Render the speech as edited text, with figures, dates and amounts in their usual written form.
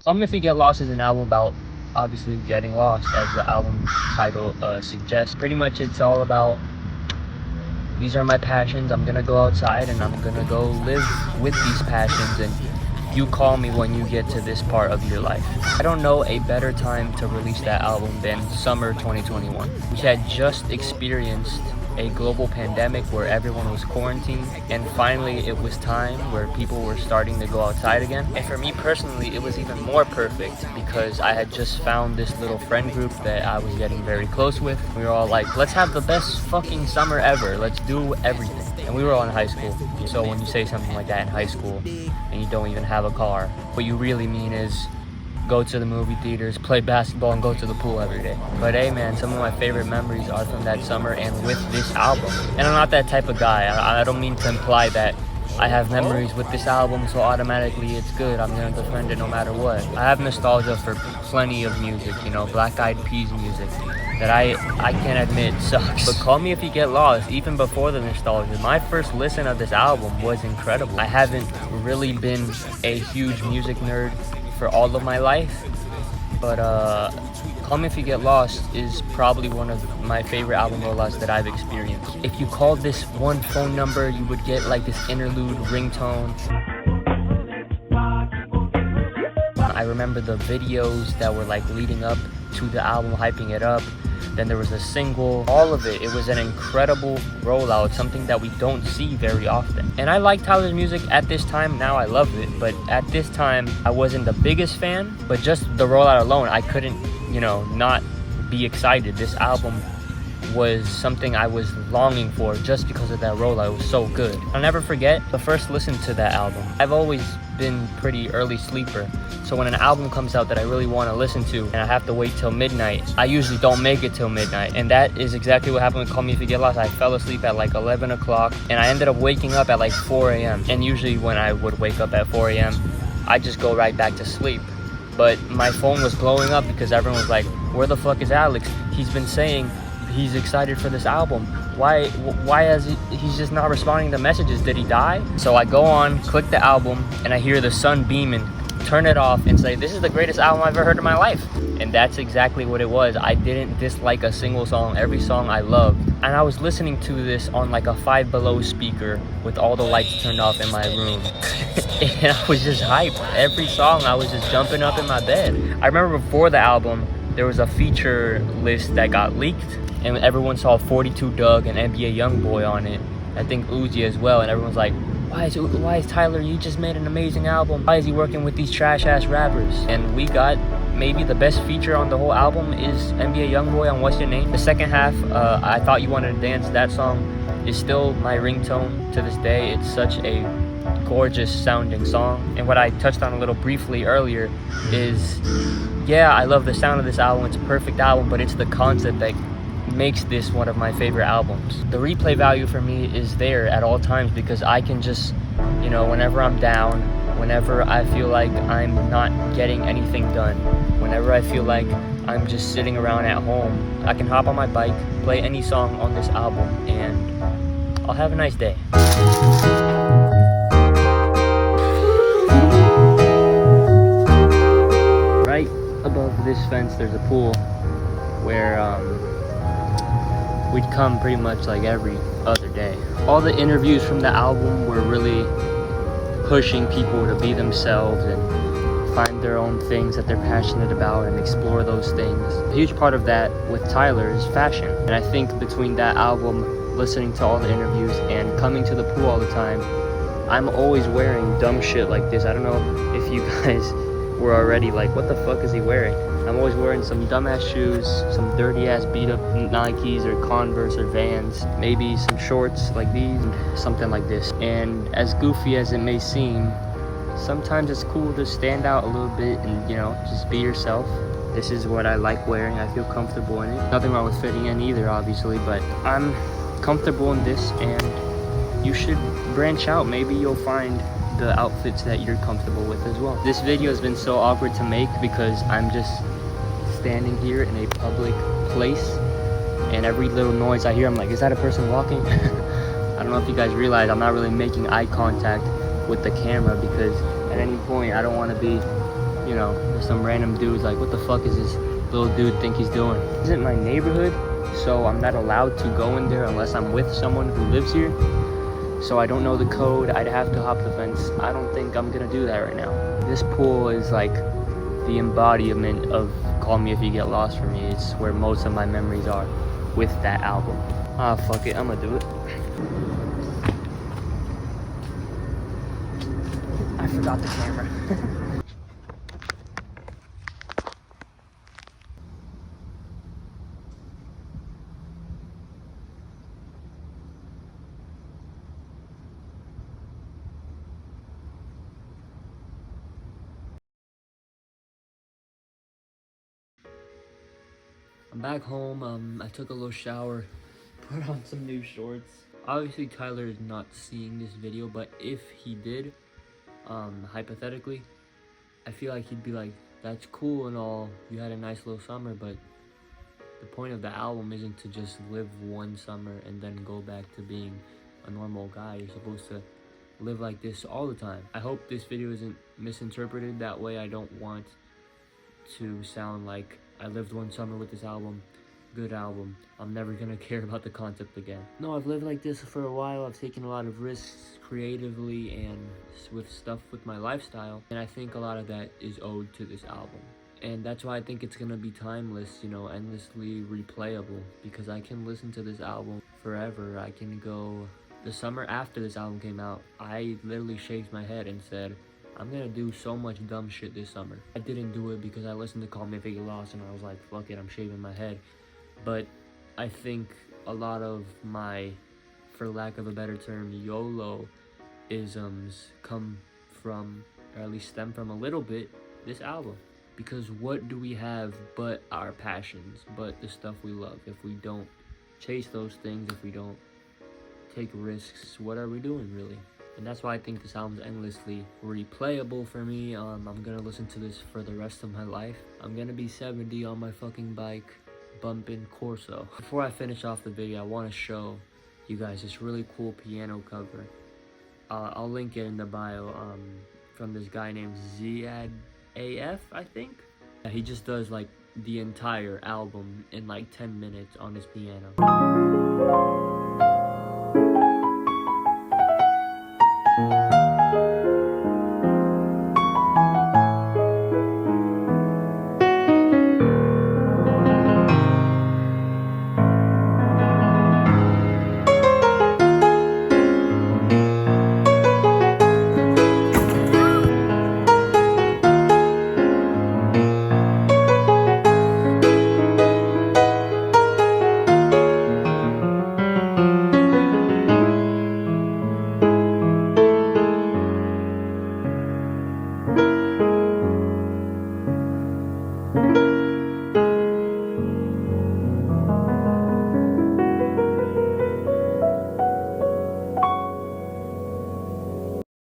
If You Get Lost is an album about obviously getting lost, as the album title suggests. Pretty much it's all about these are my passions. I'm gonna go outside and I'm gonna go live with these passions, and you call me when you get to this part of your life. I don't know a better time to release that album than summer 2021. We had just experienced a global pandemic where everyone was quarantined, and finally it was time where people were starting to go outside again. And for me personally, it was even more perfect because I had just found this little friend group that I was getting very close with. We were all like, let's have the best fucking summer ever, let's do everything. And we were all in high school, so when you say something like that in high school and you don't even have a car, what you really mean is go to the movie theaters, play basketball, and go to the pool every day. But hey man, some of my favorite memories are from that summer and with this album. And I'm not that type of guy. I don't mean to imply that I have memories with this album, so automatically it's good. I'm gonna defend it no matter what. I have nostalgia for plenty of music, you know, Black Eyed Peas music that I can't admit sucks. But Call Me If You Get Lost, even before the nostalgia, my first listen of this album was incredible. I haven't really been a huge music nerd for all of my life, but Call Me If You Get Lost is probably one of my favorite album rollouts that I've experienced. If you called this one phone number, you would get like this interlude ringtone. I remember the videos that were like leading up to the album, hyping it up. Then there was a single, all of it. It was an incredible rollout, something that we don't see very often. And I like Tyler's music at this time. Now I love it, but at this time I wasn't the biggest fan, but just the rollout alone, I couldn't, not be excited. This album was something I was longing for just because of that rollout. It was so good. I'll never forget the first listen to that album. I've always been pretty early sleeper, so when an album comes out that I really want to listen to and I have to wait till midnight, I usually don't make it till midnight. And that is exactly what happened with Call Me If You Get Lost. I fell asleep at like 11 o'clock and I ended up waking up at like 4 a.m. And usually when I would wake up at 4 a.m, I just go right back to sleep. But my phone was blowing up because everyone was like, where the fuck is Alex? He's been saying he's excited for this album. Why has he's just not responding to messages? Did he die? So I go on, click the album, and I hear the sun beaming, turn it off and say, this is the greatest album I've ever heard in my life. And that's exactly what it was. I didn't dislike a single song. Every song I loved. And I was listening to this on like a 5 Below speaker with all the lights turned off in my room. And I was just hyped. Every song I was just jumping up in my bed. I remember before the album, there was a feature list that got leaked, and everyone saw 42 Doug and NBA Youngboy on it. I think Uzi as well, and everyone's like, why is Tyler, you just made an amazing album, why is he working with these trash ass rappers? And we got maybe the best feature on the whole album is NBA Youngboy on What's Your Name. The second half, I Thought You Wanted to Dance, that song is still my ringtone to this day. It's such a gorgeous sounding song. And what I touched on a little briefly earlier is, yeah, I love the sound of this album. It's a perfect album, but it's the concept that makes this one of my favorite albums. The replay value for me is there at all times because I can just, whenever I'm down, whenever I feel like I'm not getting anything done, whenever I feel like I'm just sitting around at home, I can hop on my bike, play any song on this album, and I'll have a nice day. Right above this fence there's a pool where we'd come pretty much like every other day. All the interviews from the album were really pushing people to be themselves and find their own things that they're passionate about and explore those things. A huge part of that with Tyler is fashion. And I think between that album, listening to all the interviews, and coming to the pool all the time, I'm always wearing dumb shit like this. I don't know if you guys were already like, what the fuck is he wearing? I'm always wearing some dumbass shoes, some dirty ass beat up Nikes or Converse or Vans, maybe some shorts like these, something like this. And as goofy as it may seem, sometimes it's cool to stand out a little bit and, just be yourself. This is what I like wearing. I feel comfortable in it. Nothing wrong with fitting in either, obviously, but I'm comfortable in this, and you should branch out. Maybe you'll find the outfits that you're comfortable with as well. This video has been so awkward to make because I'm just standing here in a public place, and every little noise I hear, I'm like, is that a person walking? I don't know if you guys realize I'm not really making eye contact with the camera because at any point I don't want to be you know, there's some random dudes like, what the fuck is this little dude think he's doing? This isn't my neighborhood, so I'm not allowed to go in there unless I'm with someone who lives here. So I don't know the code. I'd have to hop the fence. I don't think I'm gonna do that right now. This pool is like the embodiment of Call Me If You Get Lost for me. It's where most of my memories are with that album. Ah, fuck it, I'm gonna do it. I forgot the camera. I'm back home. I took a little shower, put on some new shorts. Obviously Tyler is not seeing this video, but if he did, hypothetically, I feel like he'd be like, that's cool and all, you had a nice little summer, but the point of the album isn't to just live one summer and then go back to being a normal guy. You're supposed to live like this all the time. I hope this video isn't misinterpreted that way. I don't want to sound like I lived one summer with this album, good album, I'm never gonna care about the concept again. No, I've lived like this for a while. I've taken a lot of risks creatively and with stuff with my lifestyle, and I think a lot of that is owed to this album. And that's why I think it's gonna be timeless, you know, endlessly replayable, because I can listen to this album forever. I can go, the summer after this album came out, I literally shaved my head and said, I'm gonna do so much dumb shit this summer. I didn't do it because I listened to Call Me If You Get Lost and I was like, fuck it, I'm shaving my head. But I think a lot of my, for lack of a better term, YOLO-isms come from, or at least stem from a little bit, this album. Because what do we have but our passions, but the stuff we love? If we don't chase those things, if we don't take risks, what are we doing really? And that's why I think this album's endlessly replayable for me. I'm gonna listen to this for the rest of my life. I'm gonna be 70 on my fucking bike, bumping Corso. Before I finish off the video, I wanna show you guys this really cool piano cover. I'll link it in the bio, from this guy named Ziad AF, I think. He just does like the entire album in like 10 minutes on his piano.